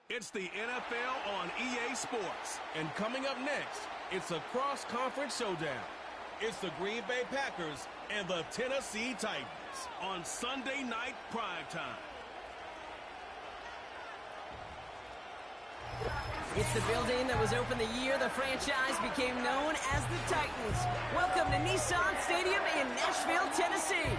It's the NFL on EA Sports. And coming up next, it's a cross-conference showdown. It's the Green Bay Packers and the Tennessee Titans on Sunday Night Primetime. It's the building that was opened the year the franchise became known as the Titans. Welcome to Nissan Stadium in Nashville, Tennessee.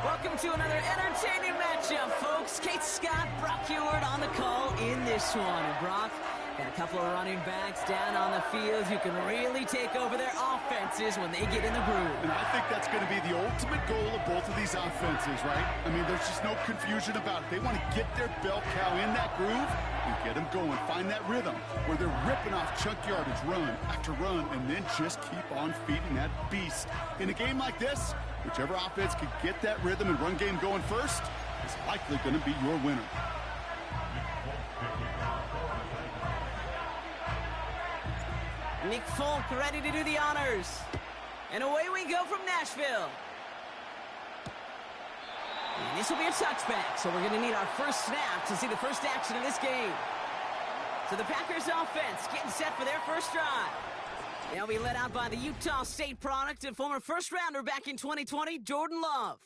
Welcome to another entertaining matchup, folks. Kate Scott, Brock Heward on the call in this one. And Brock, got a couple of running backs down on the field who can really take over their offenses when they get in the groove. And I think that's going to be the ultimate goal of both of these offenses, right? I mean, there's just no confusion about it. They want to get their bell cow in that groove and get them going. Find that rhythm where they're ripping off chunk yardage, run after run, and then just keep on feeding that beast. In a game like this, whichever offense can get that rhythm and run game going first is likely going to be your winner. Nick Folk ready to do the honors. And away we go from Nashville. And this will be a touchback, so we're going to need our first snap to see the first action of this game. So the Packers offense getting set for their first drive. They'll be led out by the Utah State product and former first-rounder back in 2020, Jordan Love.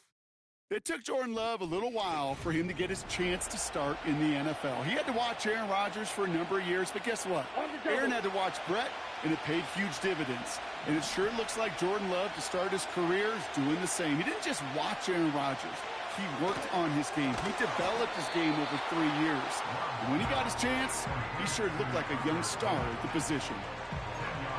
It took Jordan Love a little while for him to get his chance to start in the NFL. He had to watch Aaron Rodgers for a number of years, but guess what? Aaron had to watch Brett, and it paid huge dividends. And it sure looks like Jordan Love, to start his career, is doing the same. He didn't just watch Aaron Rodgers. He worked on his game. He developed his game over 3 years. And when he got his chance, he sure looked like a young star at the position.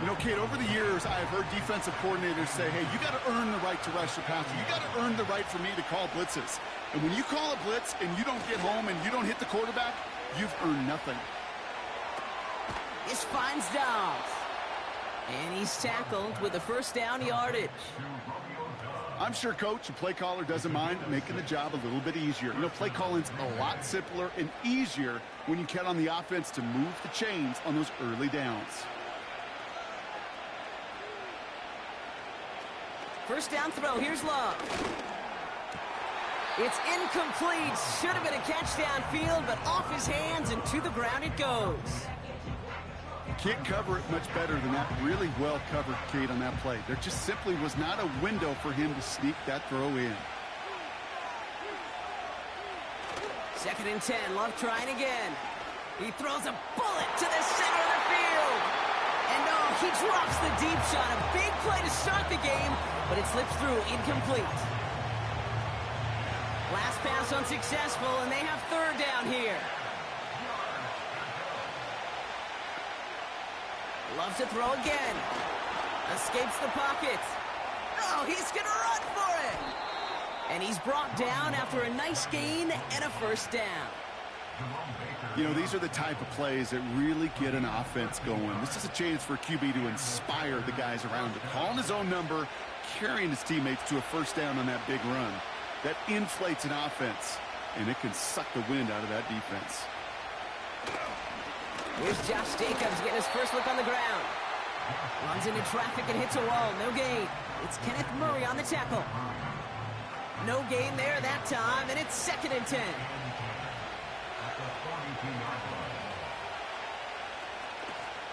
You know, Kate, over the years, I have heard defensive coordinators say, hey, you got to earn the right to rush the passer. You got to earn the right for me to call blitzes. And when you call a blitz and you don't get home and you don't hit the quarterback, you've earned nothing. This finds Dobbs. And he's tackled with a first down yardage. I'm sure coach and play caller doesn't mind making the job a little bit easier. You know, play calling's a lot simpler and easier when you count on the offense to move the chains on those early downs. First down throw, here's Love. It's incomplete, should have been a catch downfield, but off his hands and to the ground it goes. You can't cover it much better than that. Really well covered, Kate, on that play. There just simply was not a window for him to sneak that throw in. 2nd and 10, Love trying again. He throws a bullet to the center of the field. And oh, he drops the deep shot. A big play to start the game, but it slips through incomplete. Last pass unsuccessful, and they have 3rd down here. Loves to throw again. Escapes the pocket. Oh, he's going to run for it. And he's brought down after a nice gain and a first down. You know, these are the type of plays that really get an offense going. This is a chance for QB to inspire the guys around him. Calling his own number, carrying his teammates to a first down on that big run. That inflates an offense, and it can suck the wind out of that defense. Here's Josh Jacobs getting his first look on the ground. Runs into traffic and hits a wall. No gain. It's Kenneth Murray on the tackle. No gain there that time, and it's 2nd and 10.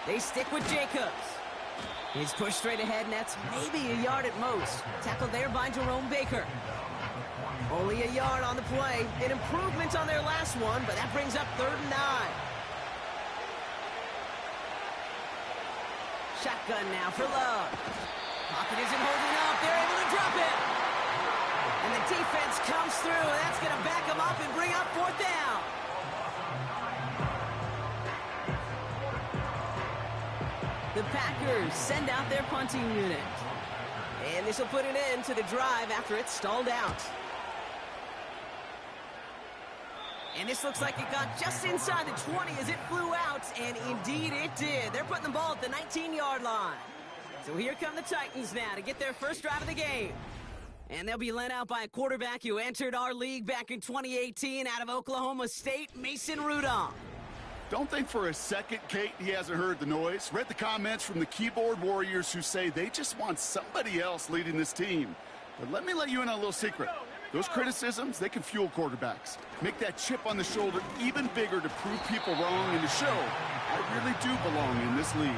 They stick with Jacobs. He's pushed straight ahead, and that's maybe a yard at most. Tackled there by Jerome Baker. Only a yard on the play. An improvement on their last one, but that brings up 3rd and 9. Shotgun now for Love. Pocket isn't holding up. They're able to drop it. And the defense comes through. That's going to back them up and bring up 4th down. The Packers send out their punting unit. And this will put an end to the drive after it's stalled out. And this looks like it got just inside the 20 as it flew out, and indeed it did. They're putting the ball at the 19-yard line. So here come the Titans now to get their first drive of the game. And they'll be led out by a quarterback who entered our league back in 2018 out of Oklahoma State, Mason Rudolph. Don't think for a second, Kate, he hasn't heard the noise. Read the comments from the keyboard warriors who say they just want somebody else leading this team. But let me let you in on a little secret. Those criticisms, they can fuel quarterbacks. Make that chip on the shoulder even bigger to prove people wrong and to show I really do belong in this league.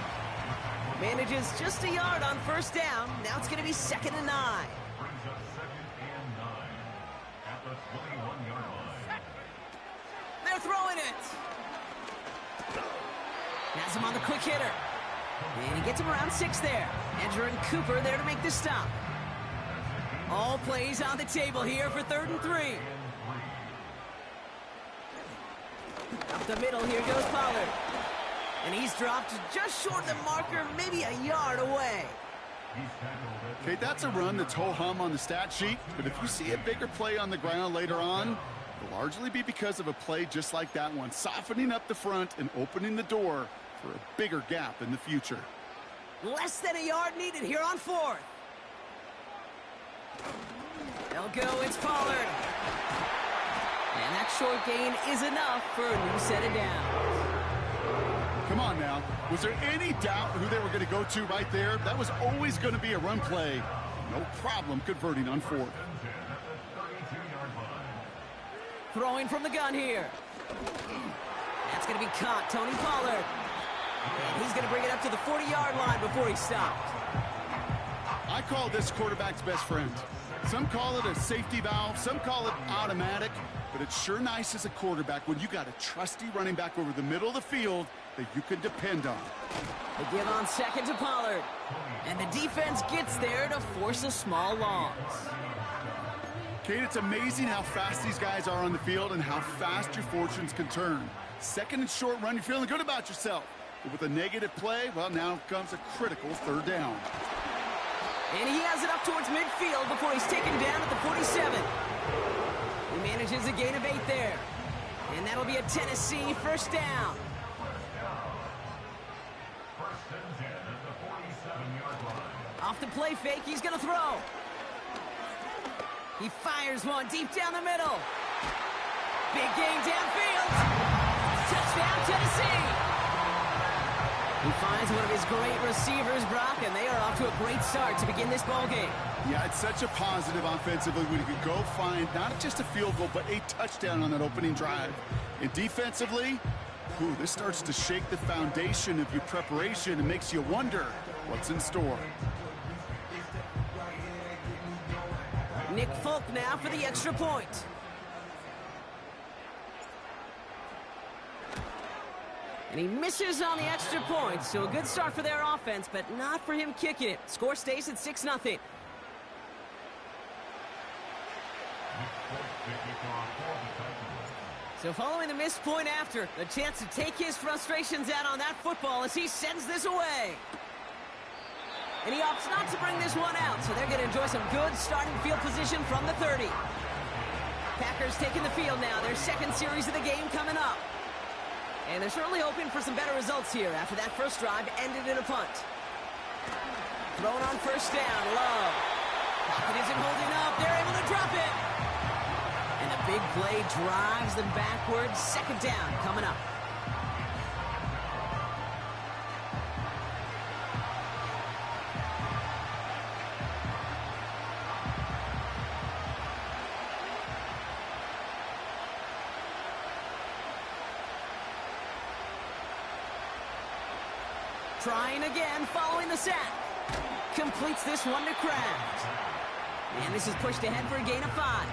Manages just a yard on first down. Now it's going to be 2nd and 9. They're throwing it. Has him on the quick hitter. And he gets him around 6 there. Andrew and Cooper there to make the stop. All plays on the table here for 3rd and 3. Up the middle, here goes Pollard. And he's dropped just short of the marker, maybe a yard away. Okay, that's a run that's ho-hum on the stat sheet, but if you see a bigger play on the ground later on, it'll largely be because of a play just like that one, softening up the front and opening the door for a bigger gap in the future. Less than a yard needed here on 4th. They'll go, it's Pollard. And that short gain is enough for a new set of downs. Come on now. Was there any doubt who they were going to go to right there? That was always going to be a run play. No problem converting on 4th. Throwing from the gun here. That's going to be caught, Tony Pollard. And he's going to bring it up to the 40-yard line before he stopped. I call this quarterback's best friend. Some call it a safety valve, some call it automatic, but it's sure nice as a quarterback when you got a trusty running back over the middle of the field that you can depend on. They give on 2nd to Pollard. And the defense gets there to force a small loss. Kate, it's amazing how fast these guys are on the field and how fast your fortunes can turn. 2nd and short run, you're feeling good about yourself. But with a negative play, well, now comes a critical 3rd down. And he has it up towards midfield before he's taken down at the 47. He manages a gain of 8 there. And that'll be a Tennessee 1st down. Off the play fake, he's going to throw. He fires one deep down the middle. Big gain downfield. Touchdown, Tennessee. He finds one of his great receivers, Brock, and they are off to a great start to begin this ballgame. Yeah, it's such a positive offensively when you can go find not just a field goal, but a touchdown on that opening drive. And defensively, this starts to shake the foundation of your preparation and makes you wonder what's in store. Nick Folk now for the extra point. And he misses on the extra point, so a good start for their offense, but not for him kicking it. Score stays at 6-0. So following the missed point after, the chance to take his frustrations out on that football as he sends this away. And he opts not to bring this one out, so they're going to enjoy some good starting field position from the 30. Packers taking the field now, their 2nd series of the game coming up. And they're certainly hoping for some better results here after that first drive ended in a punt. Thrown on 1st down, Love. Pocket isn't holding up, they're able to drop it. And the big play drives them backwards. 2nd down coming up. Trying again, following the sack. Completes this one to Kraft. And this is pushed ahead for a gain of 5.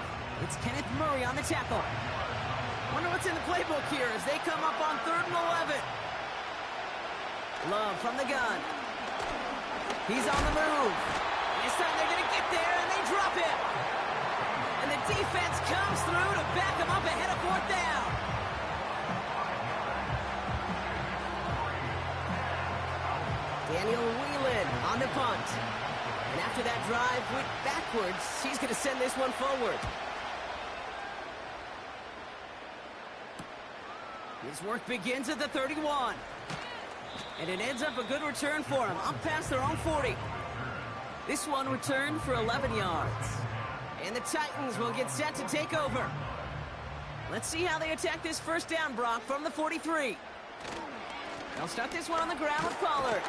It's Kenneth Murray on the tackle. Wonder what's in the playbook here as they come up on 3rd and 11. Love from the gun. He's on the move. This time they're going to get there, and they drop it. And the defense comes through to back them up ahead of 4th down. Daniel Whelan on the punt. And after that drive went backwards, he's going to send this one forward. His work begins at the 31. And it ends up a good return for him, up past their own 40. This one returned for 11 yards. And the Titans will get set to take over. Let's see how they attack this 1st down, Brock, from the 43. They'll start this one on the ground with Pollard.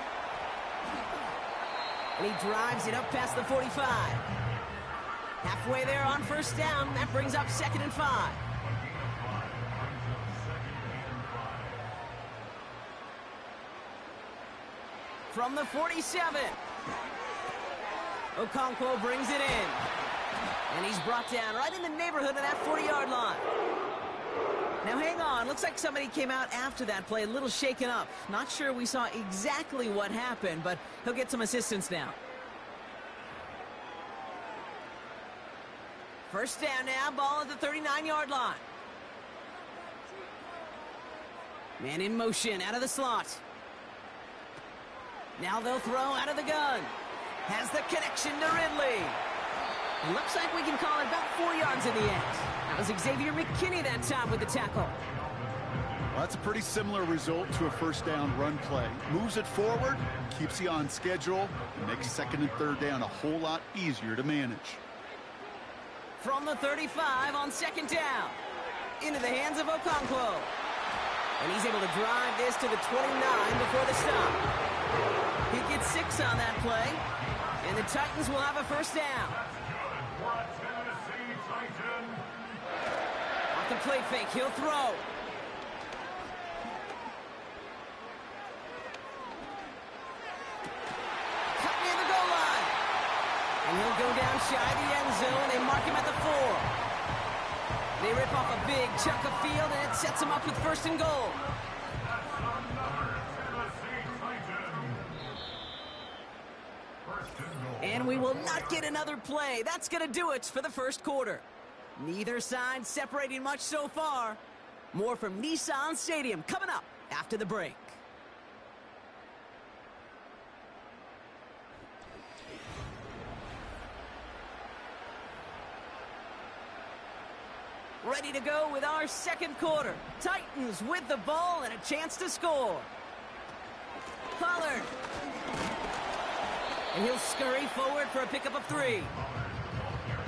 And he drives it up past the 45. Halfway there on first down. That brings up 2nd and 5. From the 47. Okonkwo brings it in. And he's brought down right in the neighborhood of that 40-yard line. Now, hang on. Looks like somebody came out after that play a little shaken up. Not sure we saw exactly what happened, but he'll get some assistance now. First down now. Ball at the 39-yard line. Man in motion out of the slot. Now they'll throw out of the gun. Has the connection to Ridley. It looks like we can call it about 4 yards in the end. That was Xavier McKinney that time with the tackle. Well, that's a pretty similar result to a first down run play. Moves it forward, keeps you on schedule, and makes 2nd and 3rd down a whole lot easier to manage. From the 35 on 2nd down. Into the hands of Okonkwo. And he's able to drive this to the 29 before the stop. He gets 6 on that play. And the Titans will have a first down. Off the play fake, he'll throw. Cut near the goal line. And he'll go down shy of the end zone. They mark him at the 4. They rip off a big chunk of field, and it sets him up with 1st and goal. And we will not get another play. That's going to do it for the first quarter. Neither side separating much so far. More from Nissan Stadium coming up after the break. Ready to go with our second quarter. Titans with the ball and a chance to score. Pollard. And he'll scurry forward for a pickup of 3.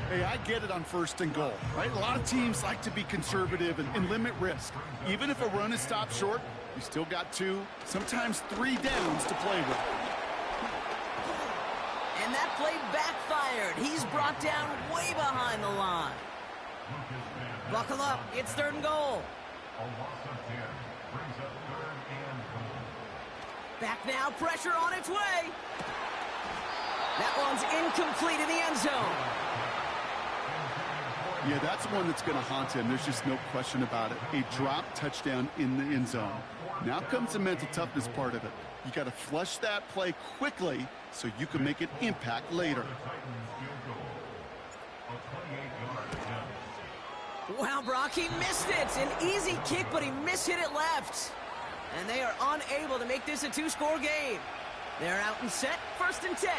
Hey, I get it on 1st and goal, right? A lot of teams like to be conservative and limit risk. Even if a run is stopped short, you still got 2, sometimes 3 downs to play with. And that play backfired. He's brought down way behind the line. Buckle up. It's 3rd and goal. Back now. Pressure on its way. That one's incomplete in the end zone. Yeah, that's one that's going to haunt him. There's just no question about it. A drop touchdown in the end zone. Now comes the mental toughness part of it. You got to flush that play quickly so you can make an impact later. Wow, Brock, he missed it. An easy kick, but he mishit it left. And they are unable to make this a 2-score game. They're out and set. 1st and 10.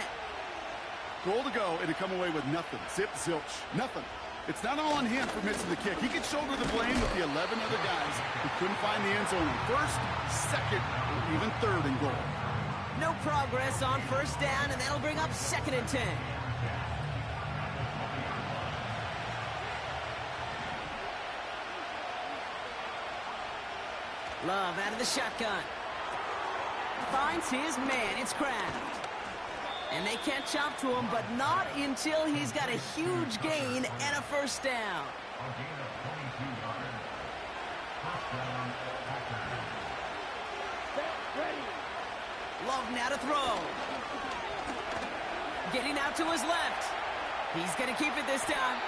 Goal to go and to come away with nothing. Zip, zilch, nothing. It's not all on him for missing the kick. He can shoulder the blame with the 11 other guys who couldn't find the end zone on 1st, 2nd, or even 3rd and goal. No progress on 1st down, and that'll bring up 2nd and 10. Love out of the shotgun. Finds his man. It's Kraft. And they catch up to him, but not until he's got a huge gain and a 1st down. Love now to throw. Getting out to his left. He's going to keep it this time.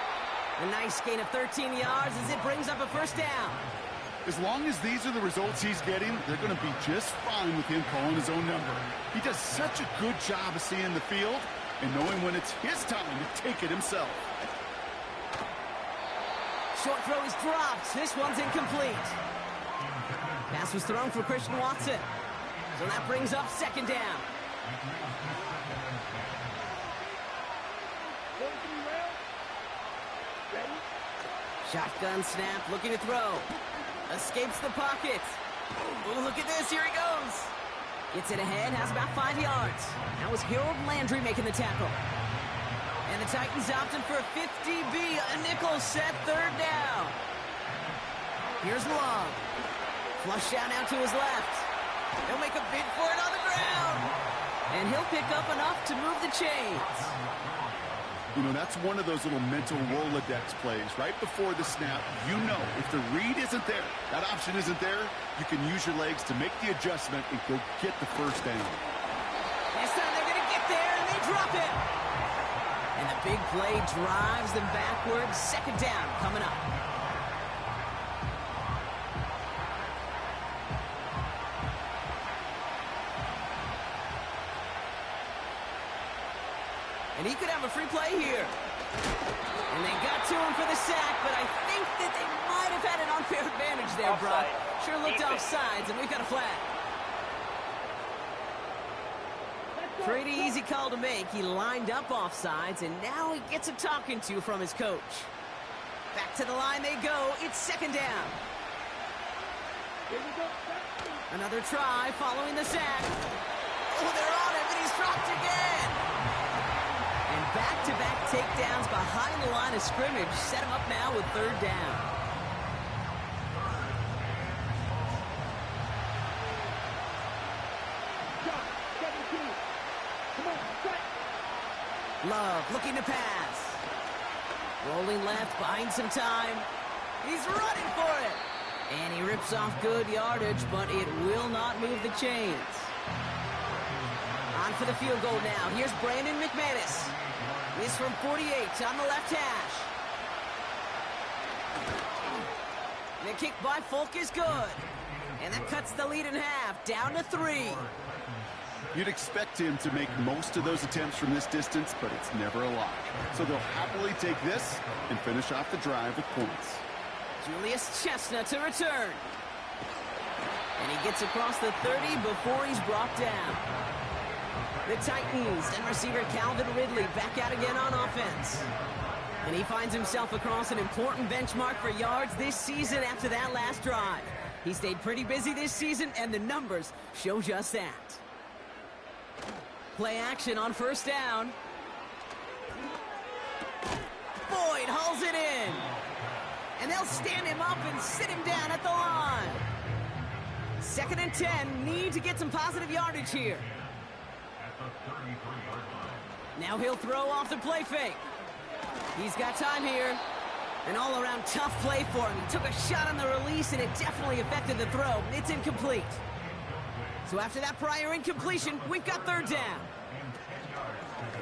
A nice gain of 13 yards as it brings up a 1st down. As long as these are the results he's getting, they're going to be just fine with him calling his own number. He does such a good job of seeing the field and knowing when it's his time to take it himself. Short throw is dropped. This one's incomplete. Pass was thrown for Christian Watson. So that brings up 2nd down. Shotgun snap, looking to throw. Escapes the pocket. Oh, look at this. Here he goes. Gets it ahead, has about 5 yards. That was Harold Landry making the tackle. And the Titans opting for a 50B, a nickel set 3rd down. Here's Love. Flush out now to his left. He'll make a bid for it on the ground. And he'll pick up enough to move the chains. You know, that's one of those little mental Rolodex plays. Right before the snap, you know if the read isn't there, that option isn't there, you can use your legs to make the adjustment and go get the first down. This time they're going to get there, and they drop it. And the big play drives them backwards. Second down coming up. And he could have a free play here. And they got to him for the sack, but I think that they might have had an unfair advantage there, Brock. Sure looked offsides, and we've got a flag. Pretty easy call to make. He lined up offsides, and now he gets a talking to from his coach. Back to the line they go. It's second down. Another try following the sack. Oh, they're on him, and he's dropped again. And back-to-back takedowns behind the line of scrimmage set him up now with third down. Love looking to pass. Rolling left, buying some time. He's running for it. And he rips off good yardage, but it will not move the chains. On for the field goal now. Here's Brandon McManus. This from 48 on the left hash. The kick by Folk is good. And that cuts the lead in half, down to 3. You'd expect him to make most of those attempts from this distance, but it's never a lot. So they'll happily take this and finish off the drive with points. Julius Chestnut to return. And he gets across the 30 before he's brought down. The Titans and receiver Calvin Ridley back out again on offense. And he finds himself across an important benchmark for yards this season after that last drive. He stayed pretty busy this season, and the numbers show just that. Play action on first down. Boyd hauls it in. And they'll stand him up and sit him down at the line. 2nd and 10. Need to get some positive yardage here. Now he'll throw off the play fake. He's got time here. An all-around tough play for him. He took a shot on the release, and it definitely affected the throw. It's incomplete. So after that prior incompletion, we've got third down.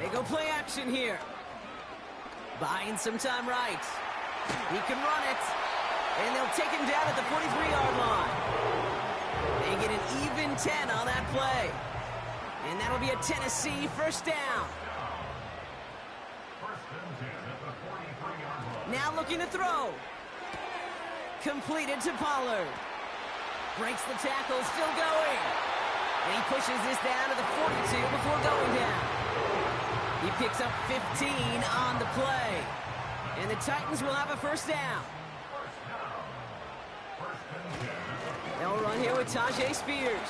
They go play action here. Buying some time right. He can run it. And they'll take him down at the 43-yard line. They get an even 10 on that play. And that'll be a Tennessee first down. Now looking to throw. Completed to Pollard. Breaks the tackle, still going. And he pushes this down to the 42 before going down. He picks up 15 on the play. And the Titans will have a first down. They'll run here with Tajay Spears.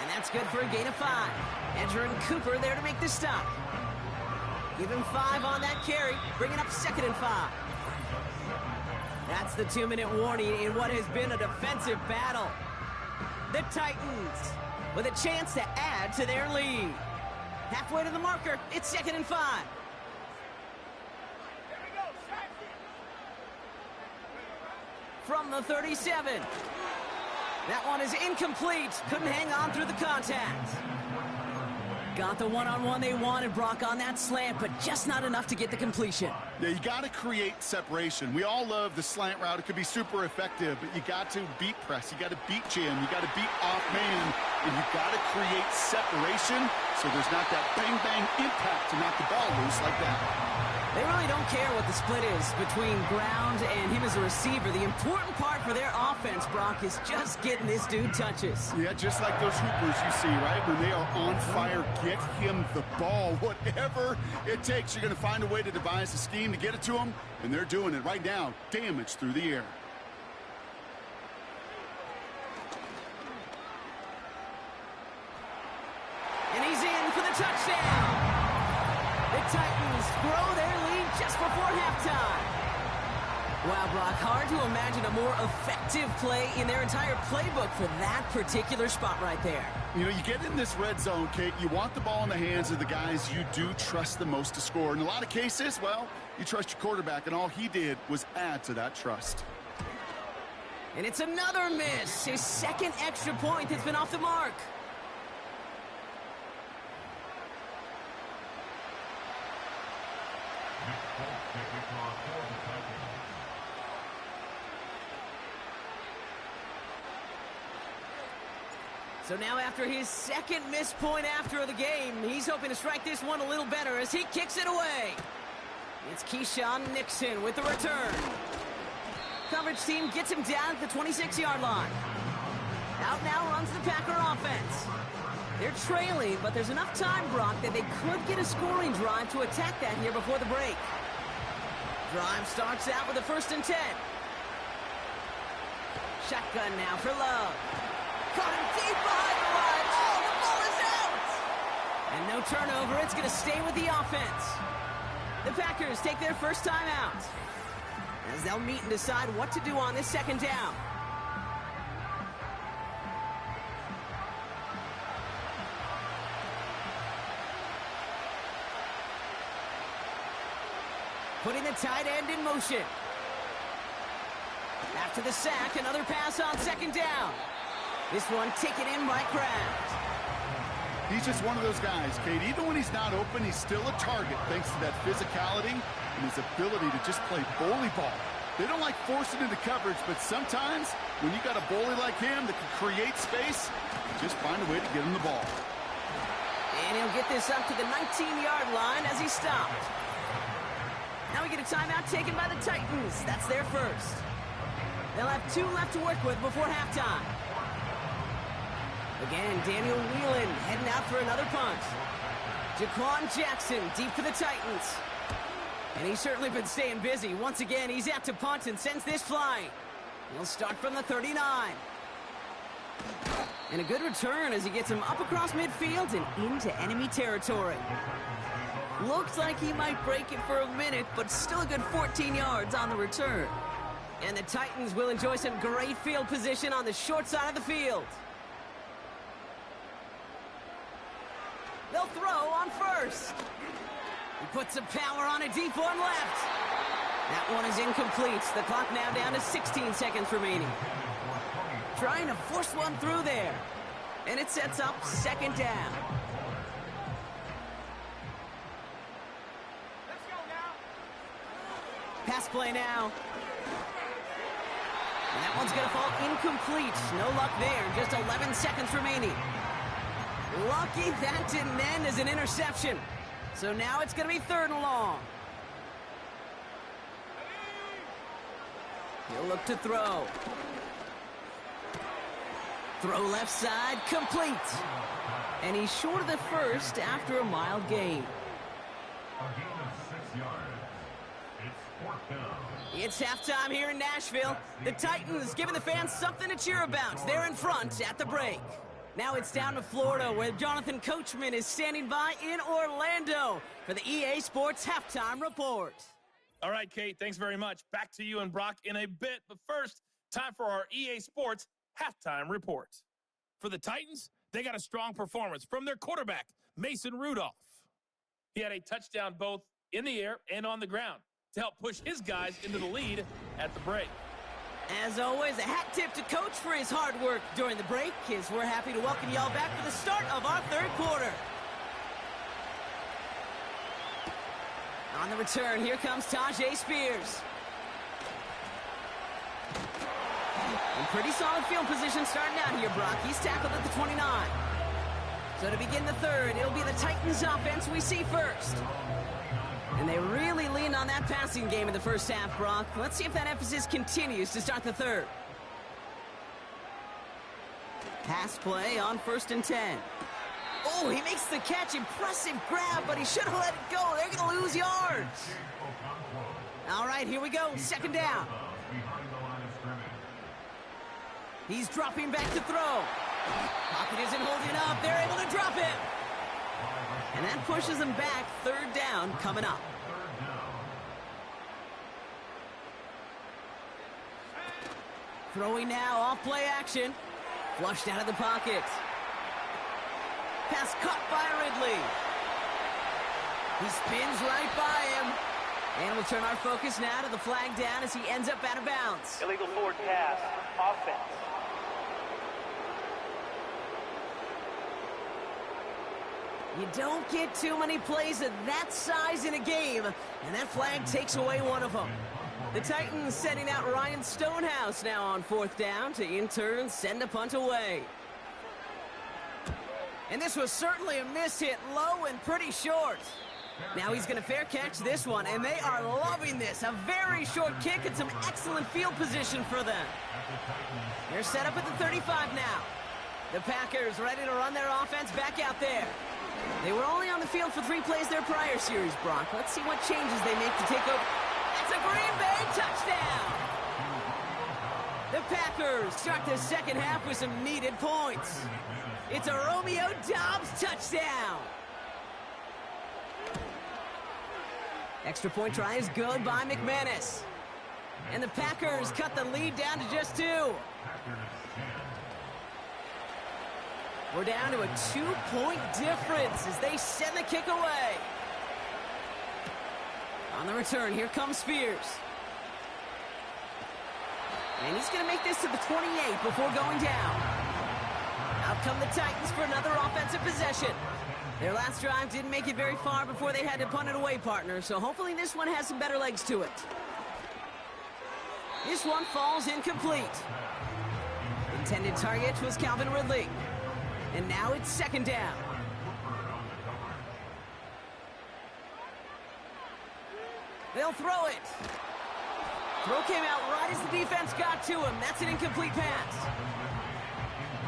And that's good for a gain of 5. Edgerrin Cooper there to make the stop. Give him 5 on that carry, bringing up 2nd and 5. That's the 2-minute warning in what has been a defensive battle. The Titans with a chance to add to their lead. Halfway to the marker, it's 2nd and 5. From the 37. That one is incomplete. Couldn't hang on through the contact. Got the one-on-one they wanted, Brock, on that slant, but just not enough to get the completion. Yeah, you got to create separation. We all love the slant route. It could be super effective, but you got to beat press. You got to beat jam. You got to beat off man, and you got to create separation so there's not that bang-bang impact to knock the ball loose like that. They really don't care what the split is between ground and him as a receiver. The important part for their offense, Brock, is just getting this dude touches. Yeah, just like those hoopers you see, right? When they are on fire, get him the ball. Whatever it takes, you're going to find a way to devise a scheme to get it to him, and they're doing it right now. Damage through the air. And he's in for the touchdown. The Titans grow their lead just before halftime. Wow, Brock, hard to imagine a more effective play in their entire playbook for that particular spot right there. You know, you get in this red zone, Kate, you want the ball in the hands of the guys you do trust the most to score. In a lot of cases, well, you trust your quarterback, and all he did was add to that trust. And it's another miss. His second extra point that's been off the mark. So now after his second missed point after the game, he's hoping to strike this one a little better as he kicks it away. It's Keyshawn Nixon with the return. Coverage team gets him down at the 26-yard line. Out now runs the Packer offense. They're trailing, but there's enough time, Brock, that they could get a scoring drive to attack that here before the break. Drive starts out with a 1st and 10. Shotgun now for Love. Caught him deep behind the line. Oh, the ball is out! And no turnover. It's going to stay with the offense. The Packers take their first time out as they'll meet and decide what to do on this 2nd down. Putting the tight end in motion. After the sack, another pass on 2nd down. This one taken in by Kraft. He's just one of those guys, Kate. Even when he's not open, he's still a target thanks to that physicality and his ability to just play bully ball. They don't like forcing into coverage, but sometimes when you got a bully like him that can create space, just find a way to get him the ball. And he'll get this up to the 19-yard line as he stopped. Now we get a timeout taken by the Titans. That's their first. They'll have 2 left to work with before halftime. Again, Daniel Whelan heading out for another punt. Jaquan Jackson deep for the Titans. And he's certainly been staying busy. Once again, he's out to punt and sends this flying. He'll start from the 39. And a good return as he gets him up across midfield and into enemy territory. Looks like he might break it for a minute, but still a good 14 yards on the return. And the Titans will enjoy some great field position on the short side of the field. They'll throw on first. He puts some power on a deep one left. That one is incomplete. The clock now down to 16 seconds remaining. Trying to force one through there. And it sets up 2nd down. Let's go now. Pass play now. And that one's going to fall incomplete. No luck there. Just 11 seconds remaining. Lucky that didn't end as an interception. So now it's going to be 3rd and long. He'll look to throw. Throw left side, complete. And he's short of the first after a mild gain. A gain of 6 yards. It's 4th down. It's halftime here in Nashville. The Titans giving the fans something to cheer about. They're in front at the break. Now it's down to Florida, where Jonathan Coachman is standing by in Orlando for the EA Sports Halftime Report. All right, Kate, thanks very much. Back to you and Brock in a bit. But first, time for our EA Sports Halftime Report. For the Titans, they got a strong performance from their quarterback, Mason Rudolph. He had a touchdown both in the air and on the ground to help push his guys into the lead at the break. As always, a hat tip to Coach for his hard work during the break, as we're happy to welcome y'all back for the start of our 3rd quarter. On the return, here comes Tajay Spears. In pretty solid field position starting out here, Brock. He's tackled at the 29. So to begin the 3rd, it'll be the Titans offense we see first. And they really leaned on that passing game in the first half, Brock. Let's see if that emphasis continues to start the 3rd. Pass play on 1st and 10. Oh, he makes the catch. Impressive grab, but he should have let it go. They're going to lose yards. All right, here we go. 2nd down. He's dropping back to throw. Pocket isn't holding up. They're able to drop it. And that pushes them back. 3rd down coming up. Throwing now, off play action. Flushed out of the pocket. Pass caught by Ridley. He spins right by him. And we'll turn our focus now to the flag down as he ends up out of bounds. Illegal forward pass. Offense. You don't get too many plays of that size in a game, and that flag takes away one of them. The Titans sending out Ryan Stonehouse now on 4th down to in turn send a punt away. And this was certainly a miss hit, low and pretty short. Now he's going to fair catch this one, and they are loving this. A very short kick and some excellent field position for them. They're set up at the 35 now. The Packers ready to run their offense back out there. They were only on the field for 3 plays their prior series, Brock. Let's see what changes they make to take over. That's a Green Bay touchdown! The Packers start the second half with some needed points. It's a Romeo Doubs touchdown! Extra point try is good by McManus. And the Packers cut the lead down to just 2. We're down to a 2-point difference as they send the kick away. On the return, here comes Spears. And he's going to make this to the 28 before going down. Out come the Titans for another offensive possession. Their last drive didn't make it very far before they had to punt it away, partner, so hopefully this one has some better legs to it. This one falls incomplete. Intended target was Calvin Ridley. And now it's 2nd down. They'll throw it. Throw came out right as the defense got to him. That's an incomplete pass.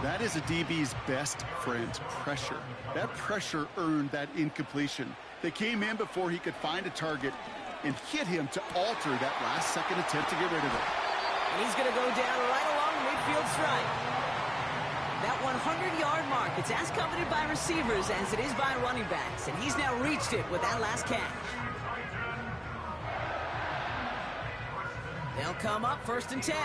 That is a DB's best friend, pressure. That pressure earned that incompletion. They came in before he could find a target and hit him to alter that last-second attempt to get rid of it. And he's going to go down right along the midfield stripe. That 100-yard mark, it's as coveted by receivers as it is by running backs, and he's now reached it with that last catch. They'll come up 1st and 10.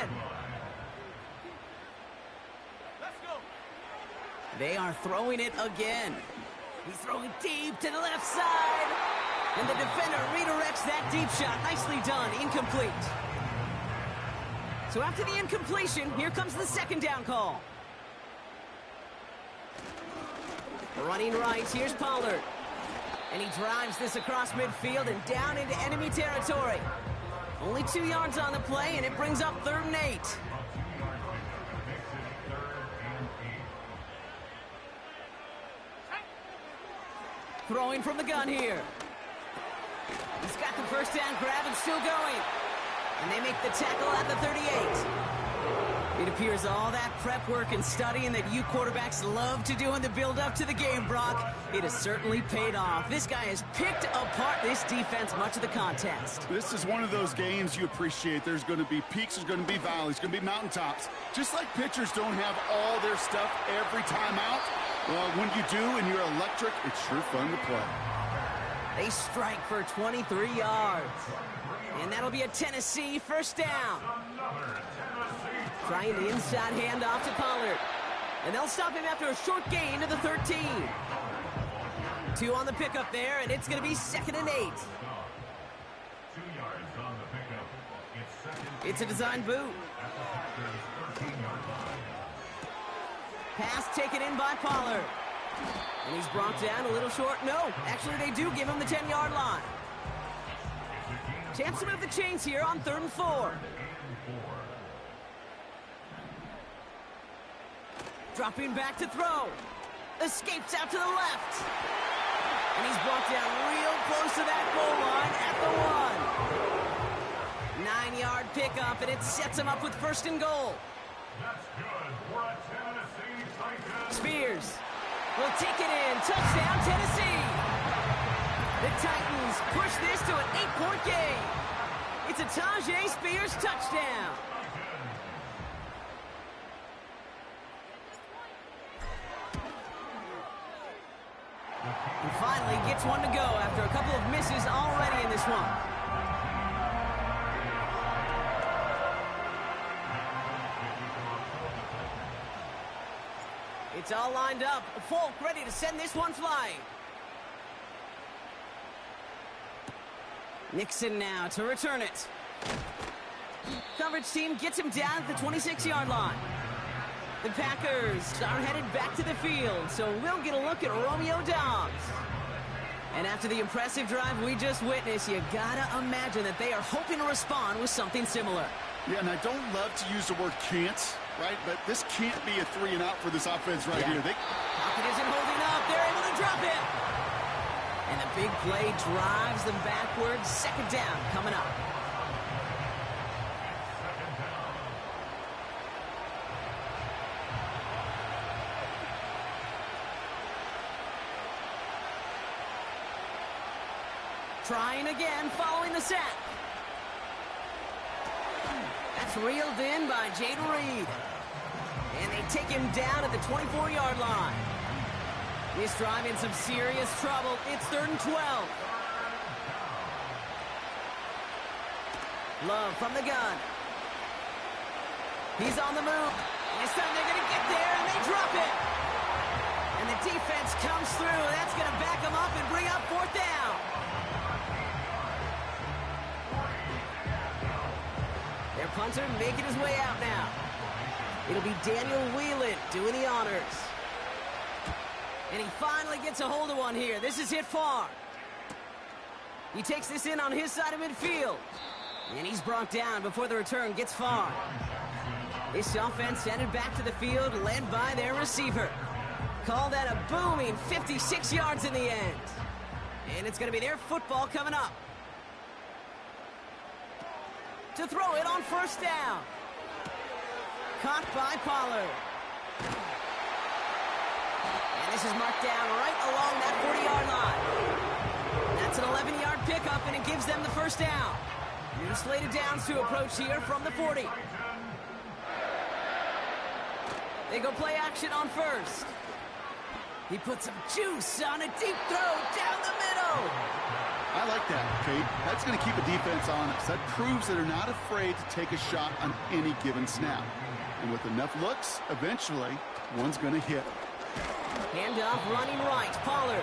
They are throwing it again. He's throwing deep to the left side. And the defender redirects that deep shot. Nicely done. Incomplete. So after the incompletion, here comes the 2nd down call. Running right, here's Pollard. And he drives this across midfield and down into enemy territory. Only 2 yards on the play, and it brings up 3rd and 8. Throwing from the gun here. He's got the 1st down grab and still going. And they make the tackle at the 38. It appears all that prep work and studying that you quarterbacks love to do in the build-up to the game, Brock, it has certainly paid off. This guy has picked apart this defense much of the contest. This is one of those games you appreciate. There's going to be peaks, there's going to be valleys, going to be mountaintops. Just like pitchers don't have all their stuff every time out, well, when you do and you're electric, it's sure fun to play. They strike for 23 yards. And that'll be a Tennessee 1st down. Trying the inside handoff to Pollard. And they'll stop him after a short gain to the 13. 2 on the pickup there, and it's going to be 2nd and 8. 2 yards on the pickup. It's a design boot. Pass taken in by Pollard. And he's brought down a little short. No, actually they do give him the 10-yard line. Chance to move the chains here on 3rd and 4. Dropping back to throw. Escapes out to the left. And he's brought down real close to that goal line at the 1. 9-yard pickup, and it sets him up with 1st and goal. That's good for a Tennessee Titans. Spears will take it in. Touchdown, Tennessee. The Titans push this to an 8-point game. It's a Tajay Spears touchdown. And finally gets one to go after a couple of misses already in this one. It's all lined up. Folk ready to send this one flying. Nixon now to return it. Coverage team gets him down at the 26-yard line. The Packers are headed back to the field, so we'll get a look at Romeo Doubs. And after the impressive drive we just witnessed, you gotta imagine that they are hoping to respond with something similar. Yeah, and I don't love to use the word can't, right? But this can't be a 3-and-out for this offense right here. Pocket isn't holding up. They're able to drop it. And the big play drives them backwards. Second down coming up. Trying again following the sack. That's reeled in by Jaden Reed. And they take him down at the 24-yard line. This drive in some serious trouble. It's 3rd and 12. Love from the gun. He's on the move. This time they're going to get there, and they drop it. And the defense comes through. That's going to back them up and bring up 4th down. Their punter making his way out now. It'll be Daniel Whelan doing the honors. And he finally gets a hold of one here. This is hit far. He takes this in on his side of midfield. And he's brought down before the return gets far. This offense headed back to the field, led by their receiver. Call that a booming 56 yards in the end. And it's going to be their football coming up. To throw it on 1st down. Caught by Pollard. And this is marked down right along that 40-yard line. That's an 11-yard pickup, and it gives them the 1st down. New slated downs to approach here from the 40. They go play action on 1st. He puts some juice on a deep throw down the middle. I like that, Kate. That's going to keep a defense honest. That proves that they're not afraid to take a shot on any given snap. And with enough looks, eventually, one's going to hit. Handoff running right, Pollard.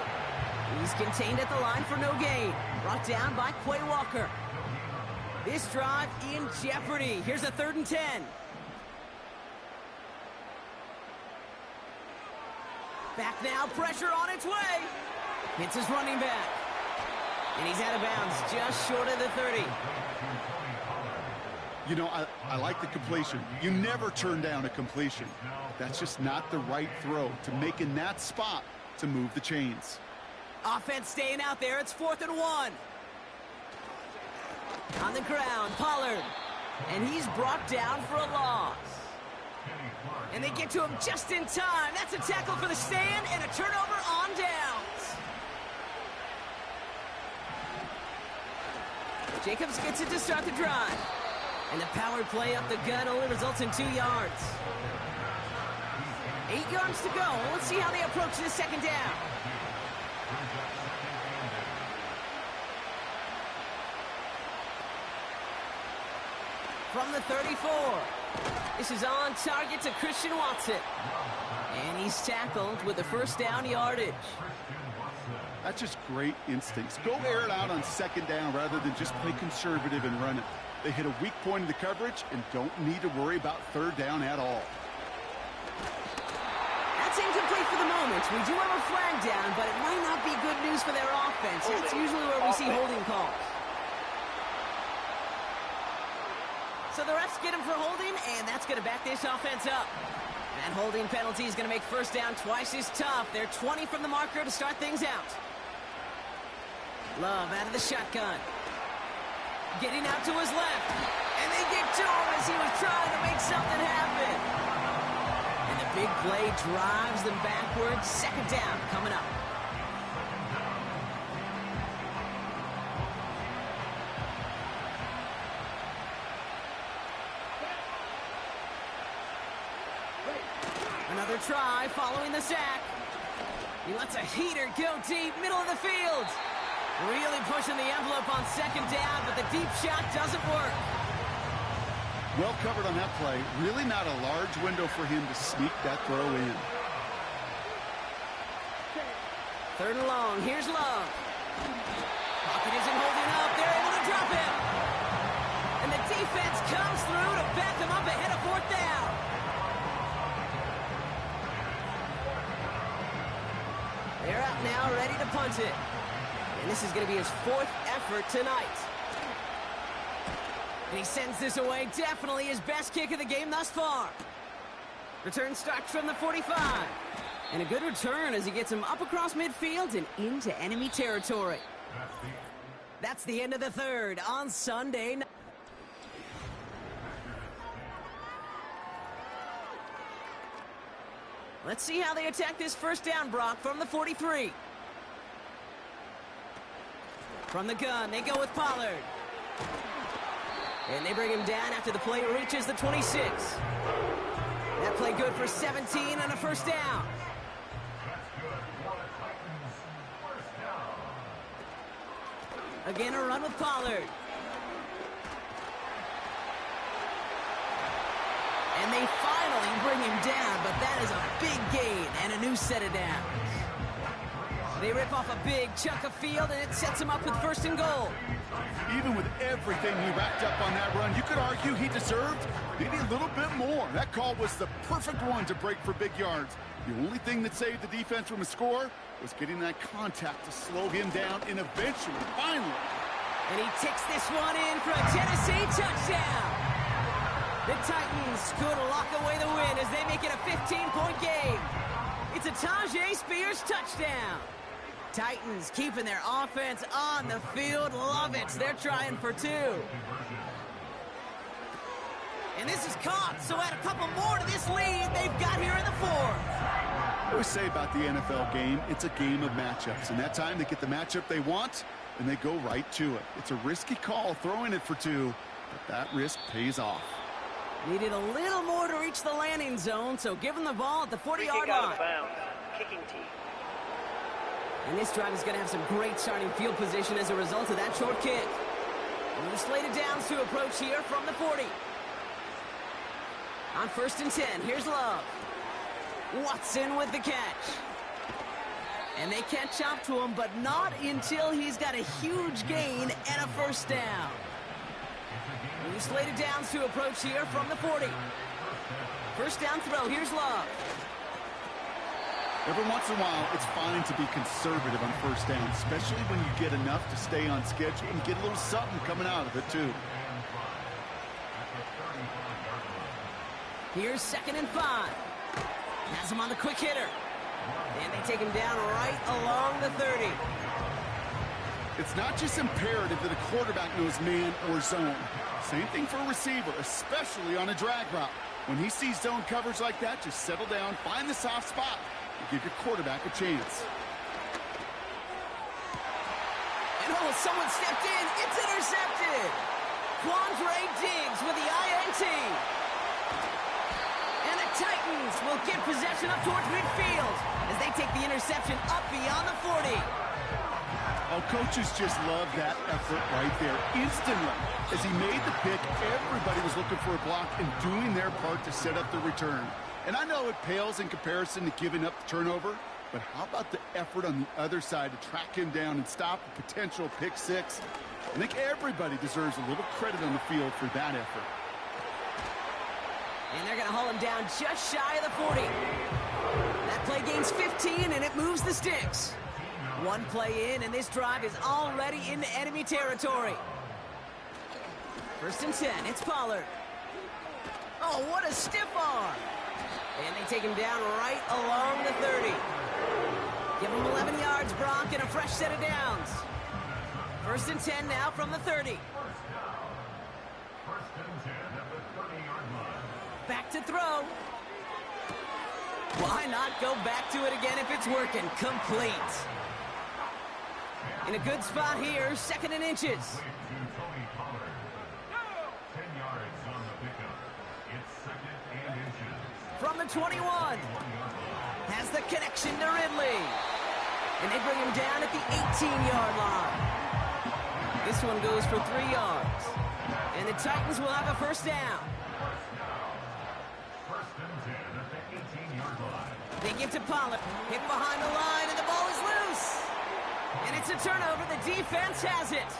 He's contained at the line for no gain. Brought down by Quay Walker. This drive in jeopardy. Here's a 3rd and 10. Back now, pressure on its way. Hits his running back. And he's out of bounds, just short of the 30. You know, I like the completion. You never turn down a completion. That's just not the right throw to make in that spot to move the chains. Offense staying out there. It's 4th and 1. On the ground, Pollard. And he's brought down for a loss. And they get to him just in time. That's a tackle for the stand and a turnover on downs. Jacobs gets it to start the drive. And the power play up the gut only results in 2 yards. 8 yards to go. Let's see how they approach this 2nd down. From the 34. This is on target to Christian Watson. And he's tackled with the 1st down yardage. That's just great instincts. Go air it out on 2nd down rather than just play conservative and run it. They hit a weak point in the coverage and don't need to worry about 3rd down at all. That's incomplete for the moment. We do have a flag down, but it might not be good news for their offense. That's usually where we see holding calls. So the refs get him for holding, and that's going to back this offense up. That holding penalty is going to make 1st down twice as tough. They're 20 from the marker to start things out. Love out of the shotgun. Getting out to his left. And they get to him as he was trying to make something happen. And the big play drives them backwards. 2nd down coming up. Another try following the sack. He lets a heater go deep, middle of the field. Really pushing the envelope on 2nd down, but the deep shot doesn't work. Well covered on that play. Really not a large window for him to sneak that throw in. Third and long. Here's Love. Pocket isn't holding up. They're able to drop him. And the defense comes through to back him up ahead of fourth down. They're out now, ready to punt it. And this is going to be his fourth effort tonight. And he sends this away. Definitely his best kick of the game thus far. Return starts from the 45. And a good return as he gets him up across midfield and into enemy territory. That's the end of the third on Sunday night. Let's see how they attack this first down, Brock, from the 43. From the gun, they go with Pollard. And they bring him down after the play reaches the 26. That play good for 17 and a first down. Again, a run with Pollard. And they finally bring him down, but that is a big gain and a new set of downs. They rip off a big chunk of field, and it sets him up with first and goal. Even with everything he racked up on that run, you could argue he deserved maybe a little bit more. That call was the perfect one to break for big yards. The only thing that saved the defense from a score was getting that contact to slow him down, and eventually, finally. And he takes this one in for a Tennessee touchdown. The Titans could lock away the win as they make it a 15-point game. It's a Tajay Spears touchdown. Titans keeping their offense on the field. Love it. They're trying for two. And this is caught, so add a couple more to this lead they've got here in the fourth. I always say about the NFL game, it's a game of matchups. And that time they get the matchup they want, and they go right to it. It's a risky call throwing it for two, but that risk pays off. Needed a little more to reach the landing zone, so give them the ball at the 40-yard line. Out of bounds. Kicking team. And this drive is going to have some great starting field position as a result of that short kick. And the slated downs to approach here from the 40. On 1st and 10, here's Love. Watson with the catch. And they catch up to him, but not until he's got a huge gain and a first down. And the slated downs to approach here from the 40. First down throw, here's Love. Every once in a while, it's fine to be conservative on first down, especially when you get enough to stay on schedule and get a little something coming out of it, too. Here's 2nd and 5. Has him on the quick hitter. And they take him down right along the 30. It's not just imperative that a quarterback knows man or zone. Same thing for a receiver, especially on a drag route. When he sees zone coverage like that, just settle down, find the soft spot, and give your quarterback a chance. And oh, someone stepped in. It's intercepted. Quandre Diggs with the INT. And the Titans will get possession up towards midfield as they take the interception up beyond the 40. Oh, coaches just love that effort right there. Instantly, as he made the pick, everybody was looking for a block and doing their part to set up the return. And I know it pales in comparison to giving up the turnover, but how about the effort on the other side to track him down and stop a potential pick six? I think everybody deserves a little credit on the field for that effort. And they're going to haul him down just shy of the 40. That play gains 15, and it moves the sticks. One play in, and this drive is already into enemy territory. 1st and 10, it's Pollard. Oh, what a stiff arm. And they take him down right along the 30. Give him 11 yards, Brock, and a fresh set of downs. 1st and 10 now from the 30. Back to throw. Why not go back to it again if it's working? Complete. In a good spot here, 2nd and inches. From the 21. Has the connection to Ridley. And they bring him down at the 18-yard line. This one goes for 3 yards. And the Titans will have a first down. They get to Pollard. Hit behind the line, and the ball is loose. And it's a turnover. The defense has it.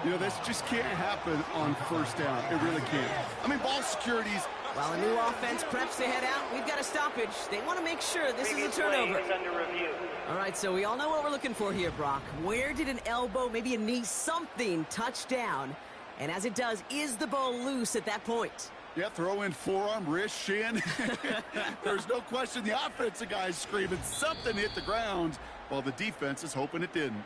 You know, this just can't happen on first down. It really can't. I mean, ball security's... While a new offense preps to head out, we've got a stoppage. They want to make sure this is a turnover. Play is under review. All right, so we all know what we're looking for here, Brock. Where did an elbow, maybe a knee, something touch down? And as it does, is the ball loose at that point? Yeah, throw in forearm, wrist, shin. There's no question the offensive guy's screaming something hit the ground while the defense is hoping it didn't.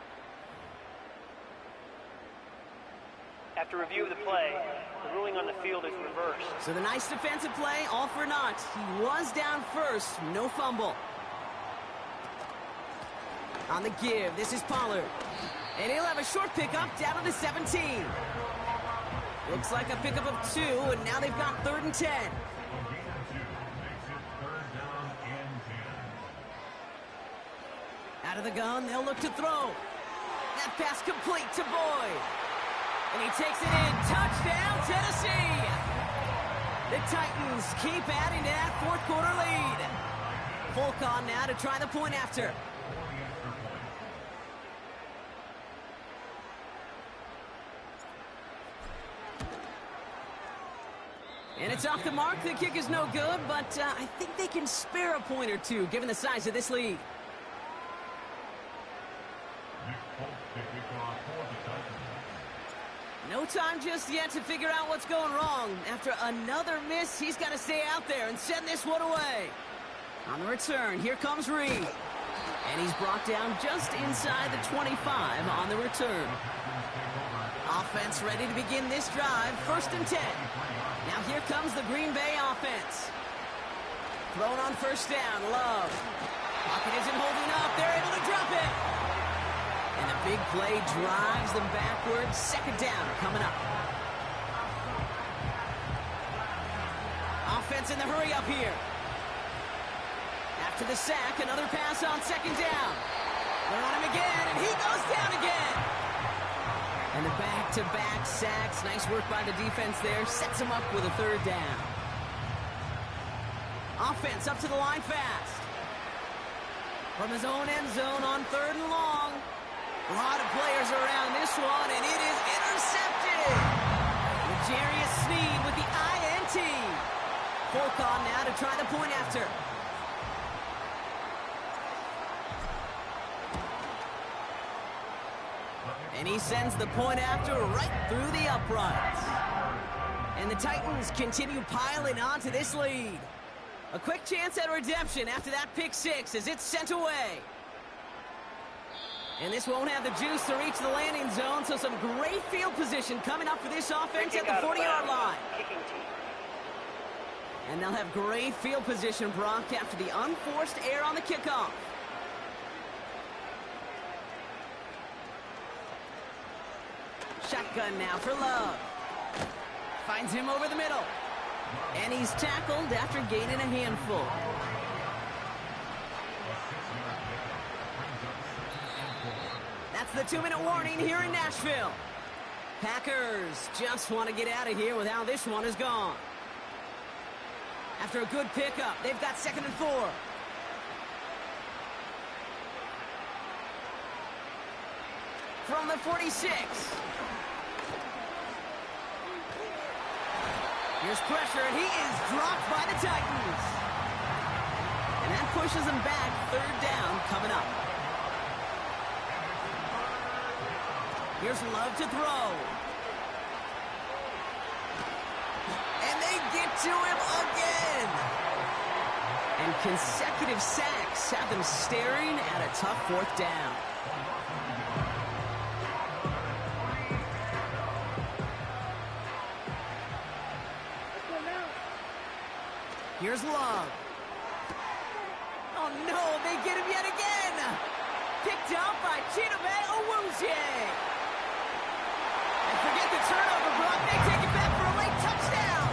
After review of the play, the ruling on the field is reversed. So the nice defensive play, all for naught. He was down first, no fumble. On the give, this is Pollard. And he'll have a short pickup down to the 17. Looks like a pickup of 2, and now they've got 3rd and 10. Out of the gun, they'll look to throw. That pass complete to Boyd. And he takes it in. Touchdown, Tennessee! The Titans keep adding to that fourth quarter lead. Folk on now to try the point after. And it's off the mark. The kick is no good, but I think they can spare a point or two given the size of this lead. No time just yet to figure out what's going wrong. After another miss, he's got to stay out there and send this one away. On the return, here comes Reed. And he's brought down just inside the 25 on the return. Offense ready to begin this drive. 1st and 10. Now here comes the Green Bay offense. Thrown on 1st down, Love. Pocket isn't holding up. They're able to drop it. And the big play drives them backwards. 2nd down coming up. Offense in the hurry up here. After the sack, another pass on 2nd down. They're on him again, and he goes down again. And the back-to-back sacks. Nice work by the defense there. Sets him up with a 3rd down. Offense up to the line fast. From his own end zone on 3rd and long. A lot of players around this one, and it is intercepted. L'Jarius Sneed with the INT. Folk on now to try the point after. And he sends the point after right through the uprights. And the Titans continue piling on to this lead. A quick chance at redemption after that pick 6 as it's sent away. And this won't have the juice to reach the landing zone, so some great field position coming up for this offense at the 40-yard line. And they'll have great field position, Brock, after the unforced error on the kickoff. Shotgun now for Love. Finds him over the middle. And he's tackled after gaining a handful. That's the 2-minute warning here in Nashville. Packers just want to get out of here with how this one has gone. After a good pickup, they've got 2nd and 4. From the 46. Here's pressure, and he is dropped by the Titans. And that pushes him back. 3rd down coming up. Here's Love to throw. And they get to him again. And consecutive sacks have them staring at a tough 4th down. Here's Love. Oh no, they get him yet again. Picked up by Chidobe Awuzie. And forget the turnover, Brock. They take it back for a late touchdown.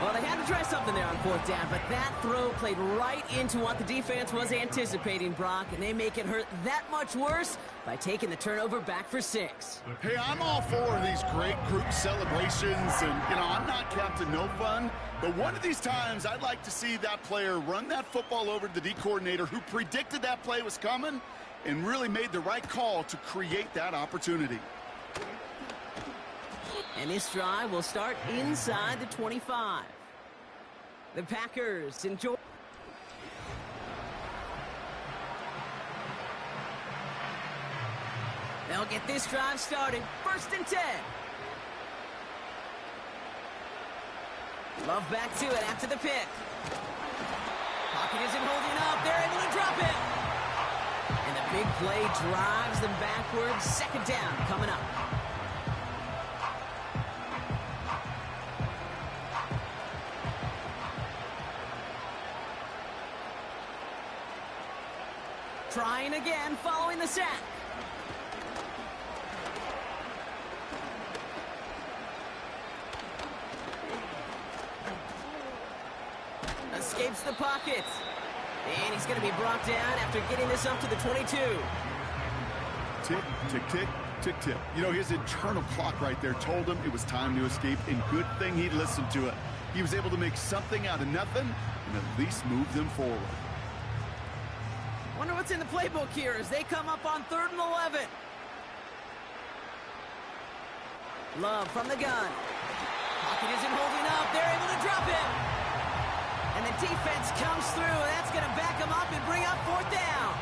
Well, they had to try something there on 4th down, but that throw played right into what the defense was anticipating, Brock, and they make it hurt that much worse by taking the turnover back for 6. Hey, I'm all for these great group celebrations, and, you know, I'm not Captain No Fun, but one of these times I'd like to see that player run that football over to the D coordinator who predicted that play was coming and really made the right call to create that opportunity. And this drive will start inside the 25. The Packers enjoy. They'll get this drive started. 1st and 10. Love back to it after the pick. Pocket isn't holding up. They're able to drop it. And the big play drives them backwards. 2nd down coming up. Trying again following the sack. Escapes the pocket. And he's going to be brought down after getting this up to the 22. Tick, tick, tick, tick, tick. You know, his internal clock right there told him it was time to escape, and good thing he listened to it. He was able to make something out of nothing and at least move them forward. Wonder what's in the playbook here as they come up on 3rd and 11. Love from the gun. Pocket isn't holding up. They're able to drop him. And the defense comes through, and that's going to back him up and bring up 4th down.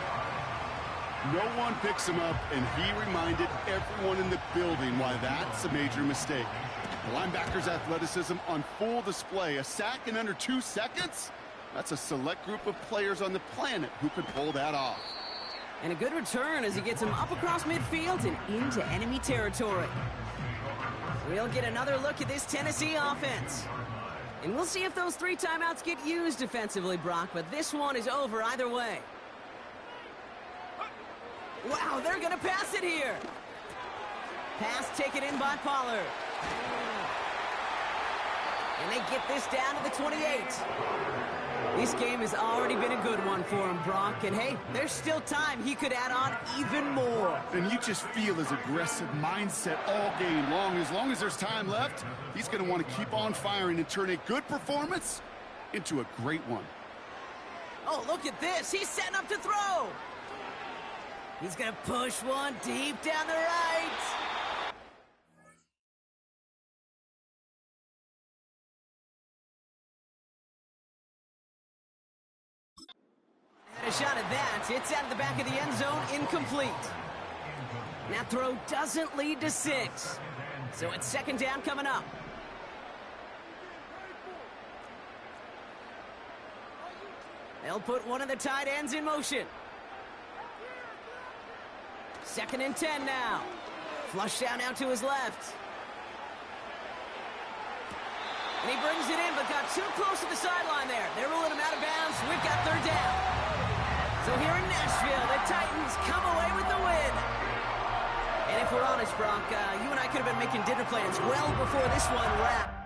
No one picks him up, and he reminded everyone in the building why that's a major mistake. The linebacker's athleticism on full display. A sack in under 2 seconds? That's a select group of players on the planet who could pull that off. And a good return as he gets him up across midfield and into enemy territory. We'll get another look at this Tennessee offense. And we'll see if those 3 timeouts get used defensively, Brock, but this one is over either way. Wow, they're going to pass it here. Pass taken in by Pollard. And they get this down to the 28. This game has already been a good one for him, Brock. And hey, there's still time he could add on even more. And you just feel his aggressive mindset all game long. As long as there's time left, he's going to want to keep on firing and turn a good performance into a great one. Oh, look at this. He's setting up to throw. He's going to push one deep down the right. A shot at that. It's out of the back of the end zone, incomplete. That throw doesn't lead to 6. So it's 2nd down coming up. They'll put one of the tight ends in motion. 2nd and 10 now. Flush down out to his left. And he brings it in, but got too close to the sideline there. They're ruling him out of bounds. We've got 3rd down. So here in Nashville, the Titans come away with the win. And if we're honest, Brock, you and I could have been making dinner plans well before this one wrapped.